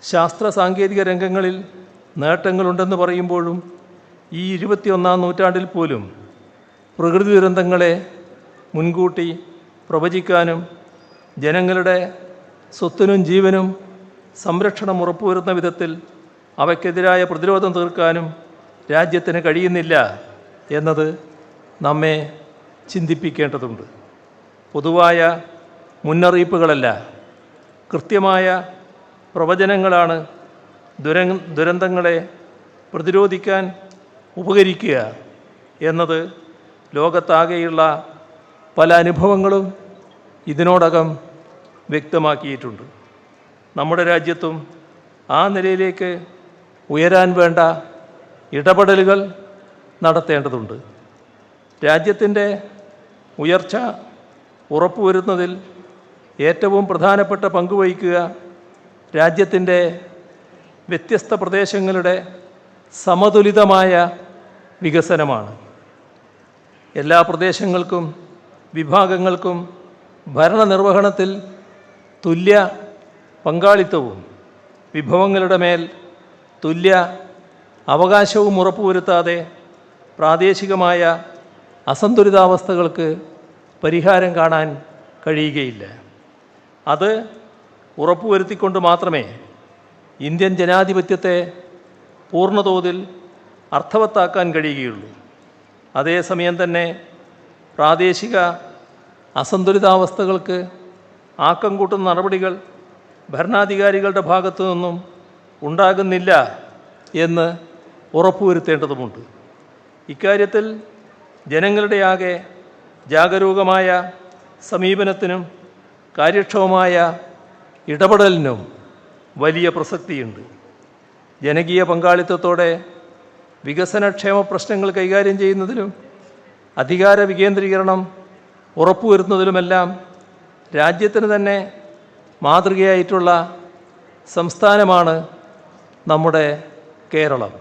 ശാസ്ത്ര സാങ്കേതിക രംഗങ്ങളിൽ നേട്ടങ്ങളുണ്ടെന്ന് പറയുമ്പോഴും ഈ 21-ാം നൂറ്റാണ്ടിൽ പോലും പ്രകൃതി ദുരന്തങ്ങളെ മുൻകൂട്ടി പ്രവചിക്കാനും ജനങ്ങളുടെ സ്വത്തിനും ജീവനും സംരക്ഷണം ഉറപ്പുവരുന്ന വിധത്തിൽ അവയ്ക്കെതിരായ പ്രതിരോധം തീർക്കാനും രാജ്യത്തിന് കഴിയുന്നില്ല എന്നത് നമ്മെ ചിന്തിപ്പിക്കേണ്ടതുണ്ട്. പൊതുവായ മുന്നറിയിപ്പുകളല്ല, കൃത്യമായ പ്രവചനങ്ങളാണ് ദുരന്തങ്ങളെ പ്രതിരോധിക്കാൻ ഉപകരിക്കുക എന്നത് ലോകത്താകെയുള്ള പല അനുഭവങ്ങളും ഇതിനോടകം വ്യക്തമാക്കിയിട്ടുണ്ട്. നമ്മുടെ രാജ്യത്തും ആ നിലയിലേക്ക് ഉയരാൻ വേണ്ട ഇടപെടലുകൾ നടത്തേണ്ടതുണ്ട്. രാജ്യത്തിൻ്റെ ഉയർച്ച ഉറപ്പുവരുന്നതിൽ ഏറ്റവും പ്രധാനപ്പെട്ട പങ്കുവഹിക്കുക രാജ്യത്തിൻ്റെ വ്യത്യസ്ത പ്രദേശങ്ങളുടെ സമതുലിതമായ വികസനമാണ്. എല്ലാ പ്രദേശങ്ങൾക്കും വിഭാഗങ്ങൾക്കും ഭരണനിർവഹണത്തിൽ തുല്യ പങ്കാളിത്തവും വിഭവങ്ങളുടെ മേൽ തുല്യ അവകാശവും ഉറപ്പുവരുത്താതെ പ്രാദേശികമായ അസന്തുലിതാവസ്ഥകൾക്ക് പരിഹാരം കാണാൻ കഴിയുകയില്ല. അത് ഉറപ്പുവരുത്തിക്കൊണ്ട് മാത്രമേ ഇന്ത്യൻ ജനാധിപത്യത്തെ പൂർണ്ണതോതിൽ അർത്ഥവത്താക്കാൻ കഴിയുകയുള്ളൂ. അതേസമയം തന്നെ പ്രാദേശിക അസന്തുലിതാവസ്ഥകൾക്ക് ആക്കം കൂട്ടുന്ന നടപടികൾ ഭരണാധികാരികളുടെ ഭാഗത്തു നിന്നും ഉണ്ടാകുന്നില്ല എന്ന് ഉറപ്പുവരുത്തേണ്ടതുമുണ്ട്. ഇക്കാര്യത്തിൽ ജനങ്ങളുടെ ആകെ ജാഗരൂകമായ സമീപനത്തിനും കാര്യക്ഷമമായ ഇടപെടലിനും വലിയ പ്രസക്തിയുണ്ട്. ജനകീയ പങ്കാളിത്തത്തോടെ വികസനക്ഷേമ പ്രശ്നങ്ങൾ കൈകാര്യം ചെയ്യുന്നതിലും അധികാര വികേന്ദ്രീകരണം ഉറപ്പുവരുത്തുന്നതിലുമെല്ലാം രാജ്യത്തിന് തന്നെ മാതൃകയായിട്ടുള്ള സംസ്ഥാനമാണ് നമ്മുടെ കേരളം.